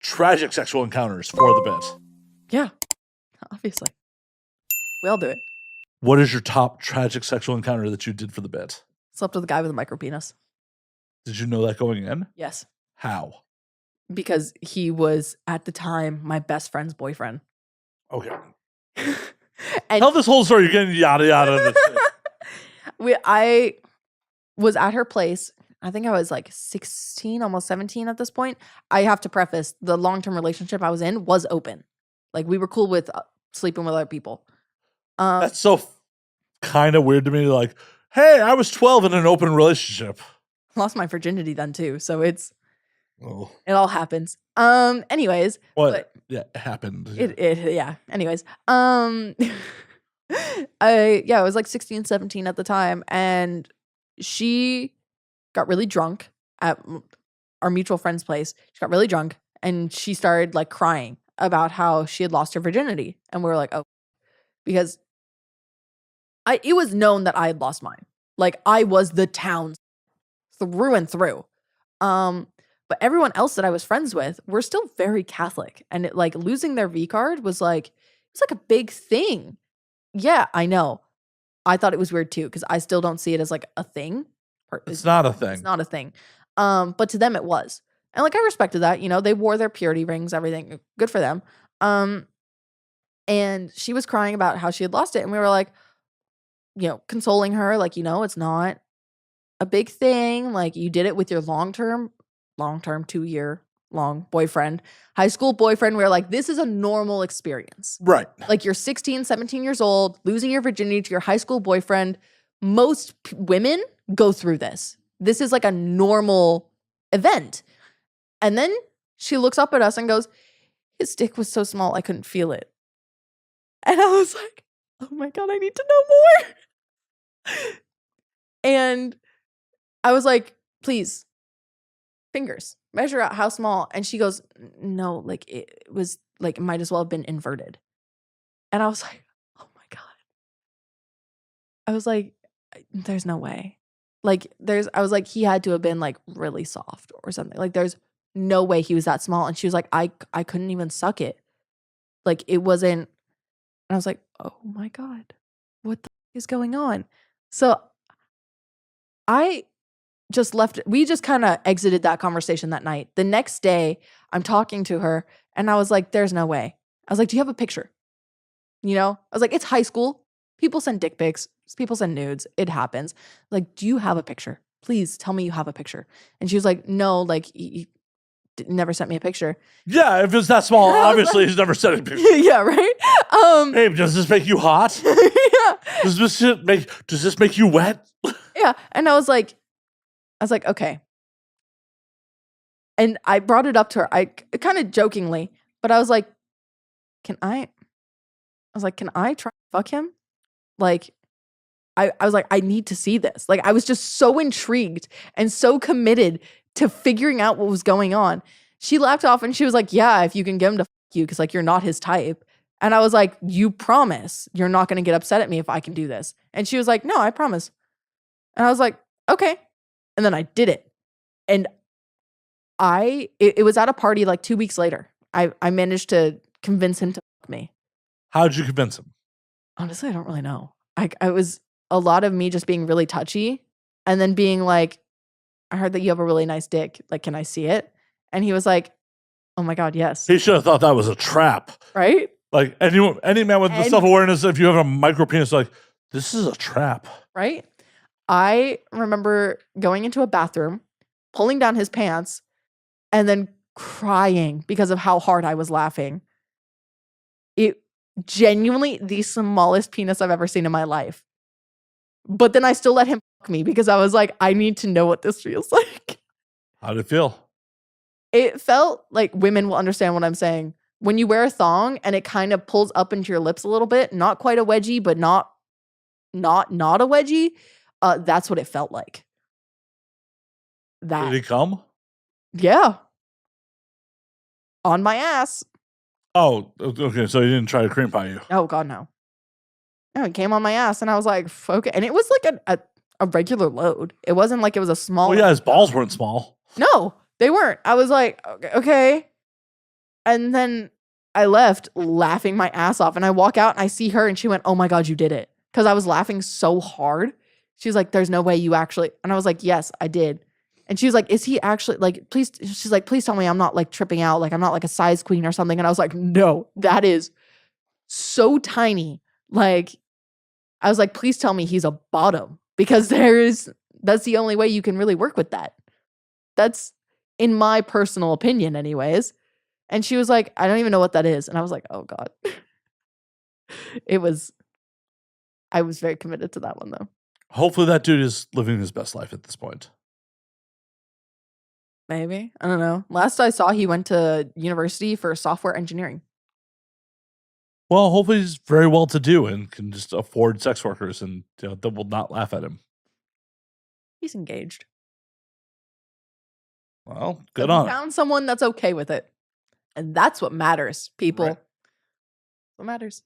tragic sexual encounters for the bit. Yeah, obviously. We all do it. What is your top tragic sexual encounter that you did for the bit? Slept with a guy with a micro penis. Did you know that going in? Yes. How? Because he was, at the time, my best friend's boyfriend. Okay. And tell this whole story. You're getting yada yada. I was at her place. I think I was like 16, almost 17 at this point. I have to preface, the long-term relationship I was in was open. Like, we were cool with sleeping with other people. That's so kind of weird to me. Like, hey, I was 12 in an open relationship. Lost my virginity then too, so it all happens. Anyways, yeah, it happened. Yeah. Anyways, I was like 16, 17 at the time, and she got really drunk at our mutual friend's place. She got really drunk, and she started like crying about how she had lost her virginity, and we were like, oh, because it was known that I had lost mine. Like, I was the town through and through. But everyone else that I was friends with were still very Catholic, and it, like, losing their V card was like, it's like a big thing. Yeah, I know. I thought it was weird too, because I still don't see it as like a thing. It's not a thing. It's not a thing. But to them it was. And like, I respected that, you know, they wore their purity rings, everything. Good for them. And she was crying about how she had lost it, and we were like, you know, consoling her, like, you know, it's not a big thing. Like, you did it with your long-term 2-year long boyfriend, high school boyfriend. We were like, this is a normal experience. Right. Like, you're 16, 17 years old, losing your virginity to your high school boyfriend. Most women go through this. This is like a normal event. And then she looks up at us and goes, his dick was so small, I couldn't feel it. And I was like, oh my God, I need to know more. And I was like, please, fingers, measure out how small. And she goes, no, like, it was like, it might as well have been inverted. And I was like, oh my God. I was like, there's no way. Like, I was like, he had to have been like really soft or something. Like, there's no way he was that small. And she was like, I couldn't even suck it. Like, it wasn't. And I was like, oh my God, what the is going on? So I just left. We just kind of exited that conversation that night. The next day, I'm talking to her, and I was like, there's no way. I was like, do you have a picture? You know, I was like, it's high school. People send dick pics. People send nudes. It happens. Like, do you have a picture? Please tell me you have a picture. And she was like, no, like, you never sent me a picture. Yeah, if it's that small, obviously he's never sent a picture. Yeah, right? Hey, does this make you hot? Yeah. Does this make you wet? Yeah. And I was like, okay. And I brought it up to her. I kind of jokingly, but I was like, can I try to fuck him? Like, I was like, I need to see this. Like, I was just so intrigued and so committed to figuring out what was going on. She laughed off and she was like, yeah, if you can get him to fuck you, because like, you're not his type. And I was like, you promise you're not going to get upset at me if I can do this? And she was like, no, I promise. And I was like, okay. And then I did it. And it was at a party like 2 weeks later. I managed to convince him to fuck me. How did you convince him? Honestly, I don't really know. I was a lot of me just being really touchy and then being like, I heard that you have a really nice dick. Like, can I see it? And he was like, oh my God, yes. He should have thought that was a trap. Right? Like, any man with the self-awareness, if you have a micro penis, like, this is a trap. Right? I remember going into a bathroom, pulling down his pants, and then crying because of how hard I was laughing. It genuinely the smallest penis I've ever seen in my life. But then I still let him fuck me because I was like, I need to know what this feels like. How did it feel? It felt like, women will understand what I'm saying. When you wear a thong and it kind of pulls up into your lips a little bit, not quite a wedgie, but not a wedgie. That's what it felt like. Did he come? Yeah. On my ass. Oh, okay. So he didn't try to cream pie you. Oh God, no. No, it came on my ass, and I was like, okay. And it was like a regular load. It wasn't like it was a small. Well, yeah, his balls weren't small. No, they weren't. I was like, okay. And then I left laughing my ass off. And I walk out and I see her and she went, "Oh my God, you did it." Because I was laughing so hard. She was like, "There's no way you actually." And I was like, "Yes, I did." And she was like, "Is he actually like, please?" She's like, "Please tell me I'm not like tripping out. Like I'm not like a size queen or something." And I was like, "No, that is so tiny." Like, I was like, "Please tell me he's a bottom because that's the only way you can really work with that." That's in my personal opinion, anyways. And she was like, "I don't even know what that is." And I was like, "Oh God." I was very committed to that one though. Hopefully that dude is living his best life at this point. Maybe. I don't know. Last I saw, he went to university for software engineering. Well, hopefully he's very well to do and can just afford sex workers and they will not laugh at him. He's engaged. Well, So good he on him. found someone that's okay with it. And that's what matters, people. Right. What matters.